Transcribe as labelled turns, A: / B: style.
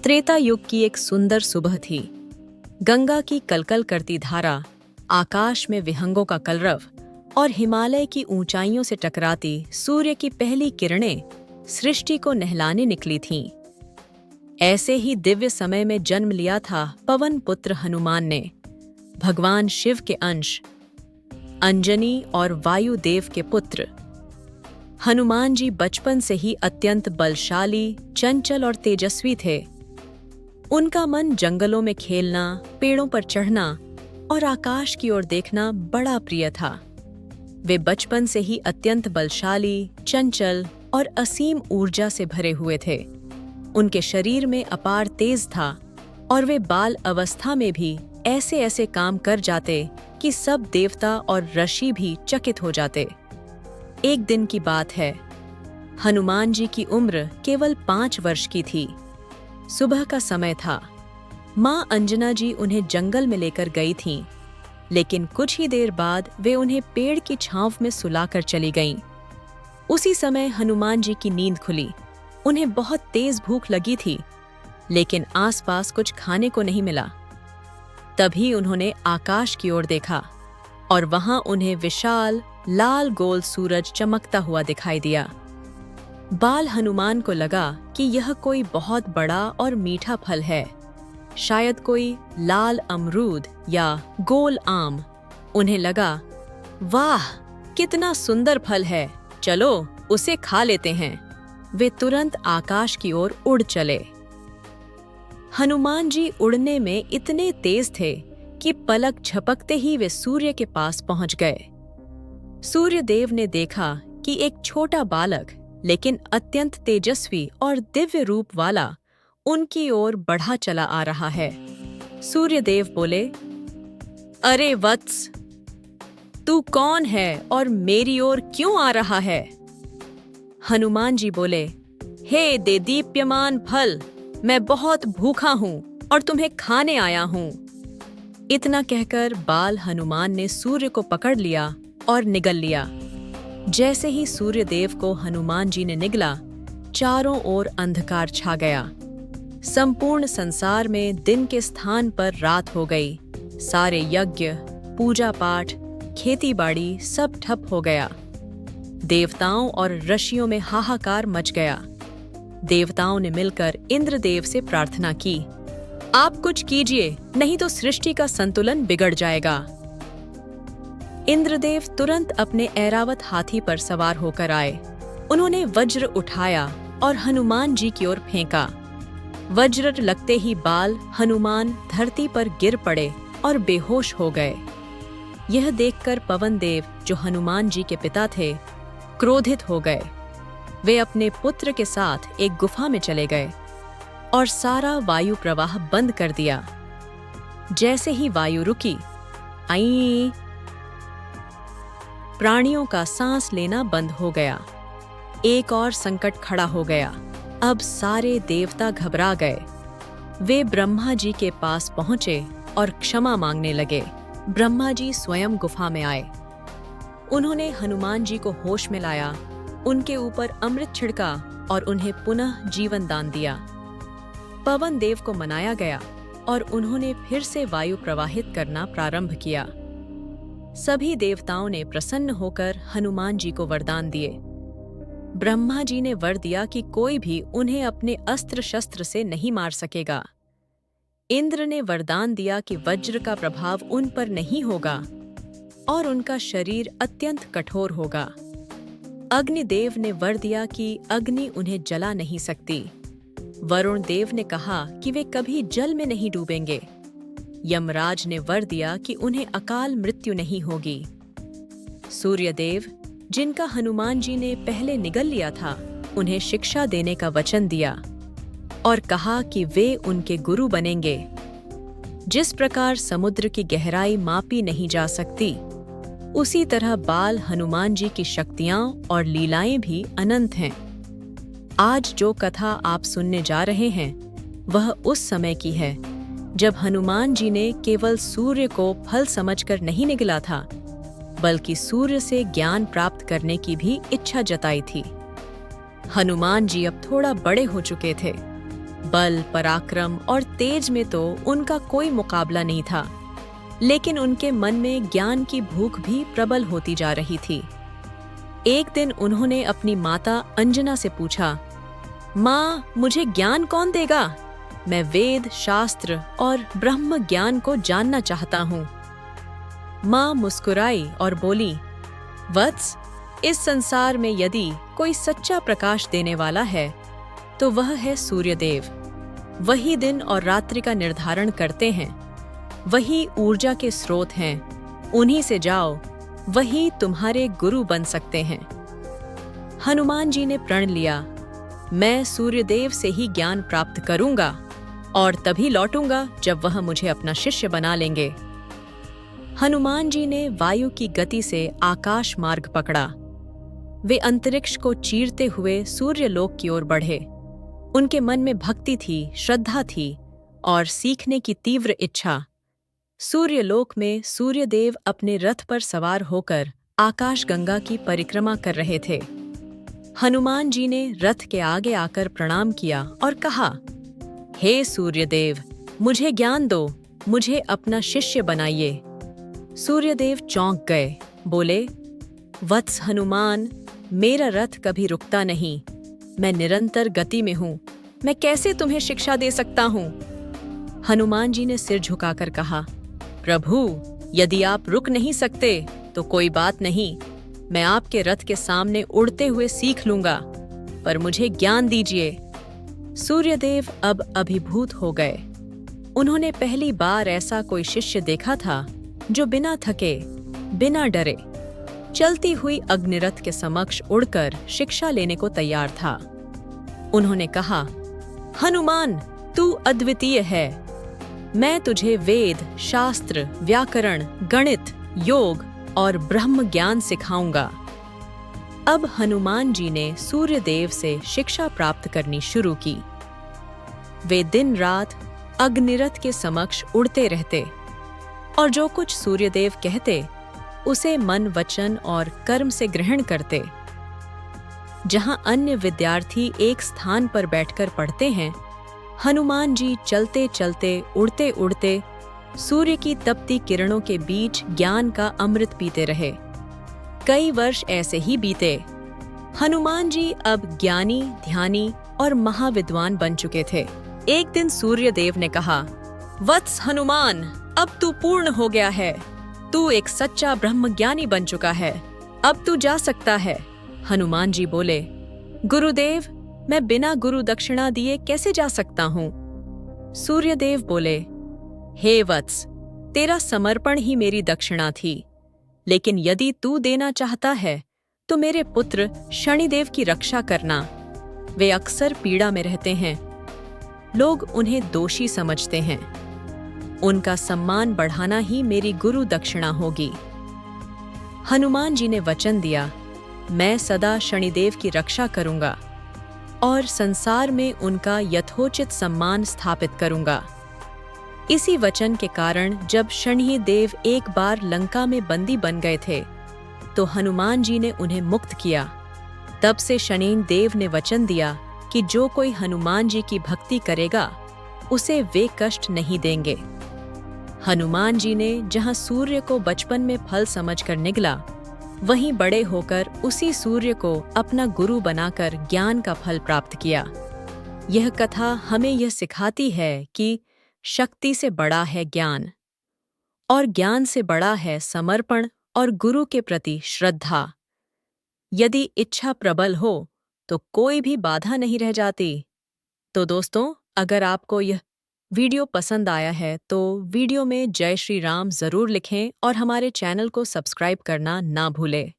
A: त्रेता युग की एक सुंदर सुबह थी। गंगा की कलकल करती धारा, आकाश में विहंगों का कलरव और हिमालय की ऊंचाइयों से टकराती सूर्य की पहली किरणें सृष्टि को नहलाने निकली थीं। ऐसे ही दिव्य समय में जन्म लिया था पवन पुत्र हनुमान ने, भगवान शिव के अंश, अंजनी और वायुदेव के पुत्र। हनुमान जी बचपन से ही अत्यंत बलशाली, चंचल और तेजस्वी थे। उनका मन जंगलों में खेलना, पेड़ों पर चढ़ना और आकाश की ओर देखना बड़ा प्रिय था। वे बचपन से ही अत्यंत बलशाली, चंचल और असीम ऊर्जा से भरे हुए थे। उनके शरीर में अपार तेज था और वे बाल अवस्था में भी ऐसे ऐसे काम कर जाते कि सब देवता और ऋषि भी चकित हो जाते। एक दिन की बात है। हनुमान जी की उम्र केवल 5 वर्ष की थी। सुबह का समय था। माँ अंजना जी उन्हें जंगल में लेकर गई थीं, लेकिन कुछ ही देर बाद वे उन्हें पेड़ की छांव में सुलाकर चली गईं। उसी समय हनुमान जी की नींद खुली। उन्हें बहुत तेज भूख लगी थी, लेकिन आसपास कुछ खाने को नहीं मिला। तभी उन्होंने आकाश की ओर देखा और वहां उन्हें विशाल लाल गोल सूरज चमकता हुआ दिखाई दिया। बाल हनुमान को लगा कि यह कोई बहुत बड़ा और मीठा फल है, शायद कोई लाल अमरूद या गोल आम। उन्हें लगा, वाह, कितना सुंदर फल है, चलो उसे खा लेते हैं। वे तुरंत आकाश की ओर उड़ चले। हनुमान जी उड़ने में इतने तेज थे कि पलक झपकते ही वे सूर्य के पास पहुंच गए। सूर्यदेव ने देखा कि एक छोटा बालक, लेकिन अत्यंत तेजस्वी और दिव्य रूप वाला, उनकी ओर बढ़ा चला आ रहा है। सूर्यदेव बोले, अरे वत्स, तू कौन है और मेरी ओर क्यों आ रहा है? हनुमान जी बोले, हे देदीप्यमान फल, मैं बहुत भूखा हूं और तुम्हें खाने आया हूं। इतना कहकर बाल हनुमान ने सूर्य को पकड़ लिया और निगल लिया। जैसे ही सूर्यदेव को हनुमान जी ने निगला, चारों ओर अंधकार छा गया। संपूर्ण संसार में दिन के स्थान पर रात हो गई। सारे यज्ञ, पूजा पाठ, खेती बाड़ी सब ठप हो गया। देवताओं और ऋषियों में हाहाकार मच गया। देवताओं ने मिलकर इंद्रदेव से प्रार्थना की, आप कुछ कीजिए, नहीं तो सृष्टि का संतुलन बिगड़ जाएगा। इंद्रदेव तुरंत अपने ऐरावत हाथी पर सवार होकर आए। उन्होंने वज्र उठाया और हनुमान जी की ओर फेंका। वज्र लगते ही बाल हनुमान धरती पर गिर पड़े और बेहोश हो गए। यह देखकर पवन देव, जो हनुमान जी के पिता थे, क्रोधित हो गए। वे अपने पुत्र के साथ एक गुफा में चले गए और सारा वायु प्रवाह बंद कर दिया। जैसे ही वायु रुकी, आई, प्राणियों का सांस लेना बंद हो गया। एक और संकट खड़ा हो गया। अब सारे देवता घबरा गए। वे ब्रह्मा जी के पास पहुंचे और क्षमा मांगने लगे। ब्रह्मा जी स्वयं गुफा में आए। उन्होंने हनुमान जी को होश में लाया, उनके ऊपर अमृत छिड़का और उन्हें पुनः जीवन दान दिया। पवन देव को मनाया गया और उन्होंने फिर से वायु प्रवाहित करना प्रारंभ किया। सभी देवताओं ने प्रसन्न होकर हनुमान जी को वरदान दिए। ब्रह्मा जी ने वर दिया कि कोई भी उन्हें अपने अस्त्र शस्त्र से नहीं मार सकेगा। इंद्र ने वरदान दिया कि वज्र का प्रभाव उन पर नहीं होगा और उनका शरीर अत्यंत कठोर होगा। अग्निदेव ने वर दिया कि अग्नि उन्हें जला नहीं सकती। वरुण देव ने कहा कि वे कभी जल में नहीं डूबेंगे। यमराज ने वर दिया कि उन्हें अकाल मृत्यु नहीं होगी। सूर्यदेव, जिनका हनुमान जी ने पहले निगल लिया था, उन्हें शिक्षा देने का वचन दिया और कहा कि वे उनके गुरु बनेंगे। जिस प्रकार समुद्र की गहराई मापी नहीं जा सकती, उसी तरह बाल हनुमान जी की शक्तियां और लीलाएं भी अनंत हैं। आज जो कथा आप सुनने जा रहे हैं, वह उस समय की है जब हनुमान जी ने केवल सूर्य को फल समझकर नहीं निगला था, बल्कि सूर्य से ज्ञान प्राप्त करने की भी इच्छा जताई थी। हनुमान जी अब थोड़ा बड़े हो चुके थे। बल, पराक्रम और तेज में तो उनका कोई मुकाबला नहीं था, लेकिन उनके मन में ज्ञान की भूख भी प्रबल होती जा रही थी। एक दिन उन्होंने अपनी माता अंजना से पूछा, माँ, मुझे ज्ञान कौन देगा? मैं वेद, शास्त्र और ब्रह्म ज्ञान को जानना चाहता हूँ। माँ मुस्कुराई और बोली, वत्स, इस संसार में यदि कोई सच्चा प्रकाश देने वाला है तो वह है सूर्यदेव। वही दिन और रात्रि का निर्धारण करते हैं, वही ऊर्जा के स्रोत हैं, उन्हीं से जाओ, वही तुम्हारे गुरु बन सकते हैं। हनुमान जी ने प्रण लिया, मैं सूर्यदेव से ही ज्ञान प्राप्त करूंगा और तभी लौटूंगा जब वह मुझे अपना शिष्य बना लेंगे। हनुमान जी ने वायु की गति से आकाश मार्ग पकड़ा। वे अंतरिक्ष को चीरते हुए सूर्यलोक की ओर बढ़े। उनके मन में भक्ति थी, श्रद्धा थी और सीखने की तीव्र इच्छा। सूर्यलोक में सूर्यदेव अपने रथ पर सवार होकर आकाशगंगा की परिक्रमा कर रहे थे। हनुमान जी ने रथ के आगे आकर प्रणाम किया और कहा, हे सूर्यदेव, मुझे ज्ञान दो, मुझे अपना शिष्य बनाइए। सूर्यदेव चौंक गए, बोले, वत्स हनुमान, मेरा रथ कभी रुकता नहीं, मैं निरंतर गति में हूँ, मैं कैसे तुम्हें शिक्षा दे सकता हूँ? हनुमान जी ने सिर झुकाकर कहा, प्रभु, यदि आप रुक नहीं सकते तो कोई बात नहीं, मैं आपके रथ के सामने उड़ते हुए सीख लूंगा, पर मुझे ज्ञान दीजिए। सूर्यदेव अब अभिभूत हो गए। उन्होंने पहली बार ऐसा कोई शिष्य देखा था जो बिना थके, बिना डरे, चलती हुई अग्निरथ के समक्ष उड़कर शिक्षा लेने को तैयार था। उन्होंने कहा, हनुमान, तू अद्वितीय है। मैं तुझे वेद, शास्त्र, व्याकरण, गणित, योग और ब्रह्म ज्ञान सिखाऊंगा। अब हनुमान जी ने सूर्यदेव से शिक्षा प्राप्त करनी शुरू की। वे दिन रात अग्निरथ के समक्ष उड़ते रहते और जो कुछ सूर्यदेव कहते उसे मन, वचन और कर्म से ग्रहण करते। जहां अन्य विद्यार्थी एक स्थान पर बैठकर पढ़ते हैं, हनुमान जी चलते चलते, उड़ते उड़ते सूर्य की तपती किरणों के बीच ज्ञान का अमृत पीते रहे। कई वर्ष ऐसे ही बीते। हनुमान जी अब ज्ञानी, ध्यानी और महाविद्वान बन चुके थे। एक दिन सूर्यदेव ने कहा, वत्स हनुमान, अब तू पूर्ण हो गया है। तू एक सच्चा ब्रह्मज्ञानी बन चुका है। अब तू जा सकता है। हनुमान जी बोले, गुरुदेव, मैं बिना गुरु दक्षिणा दिए कैसे जा सकता हूँ? सूर्यदेव बोले, हे वत्स, तेरा समर्पण ही मेरी दक्षिणा थी, लेकिन यदि तू देना चाहता है तो मेरे पुत्र शनिदेव की रक्षा करना। वे अक्सर पीड़ा में रहते हैं। लोग उन्हें दोषी समझते हैं। उनका सम्मान बढ़ाना ही मेरी गुरु दक्षिणा होगी। हनुमान जी ने वचन दिया, मैं सदा शनिदेव की रक्षा करूंगा और संसार में उनका यथोचित सम्मान स्थापित करूंगा। इसी वचन के कारण जब शनिदेव एक बार लंका में बंदी बन गए थे तो हनुमान जी ने उन्हें मुक्त किया। तब से शनिदेव ने वचन दिया कि जो कोई हनुमान जी की भक्ति करेगा उसे वे कष्ट नहीं देंगे। हनुमान जी ने जहां सूर्य को बचपन में फल समझकर निगला, वहीं बड़े होकर उसी सूर्य को अपना गुरु बनाकर ज्ञान का फल प्राप्त किया। यह कथा हमें यह सिखाती है कि शक्ति से बड़ा है ज्ञान और ज्ञान से बड़ा है समर्पण और गुरु के प्रति श्रद्धा। यदि इच्छा प्रबल हो तो कोई भी बाधा नहीं रह जाती। तो दोस्तों, अगर आपको यह वीडियो पसंद आया है तो वीडियो में जय श्री राम जरूर लिखें और हमारे चैनल को सब्सक्राइब करना ना भूलें।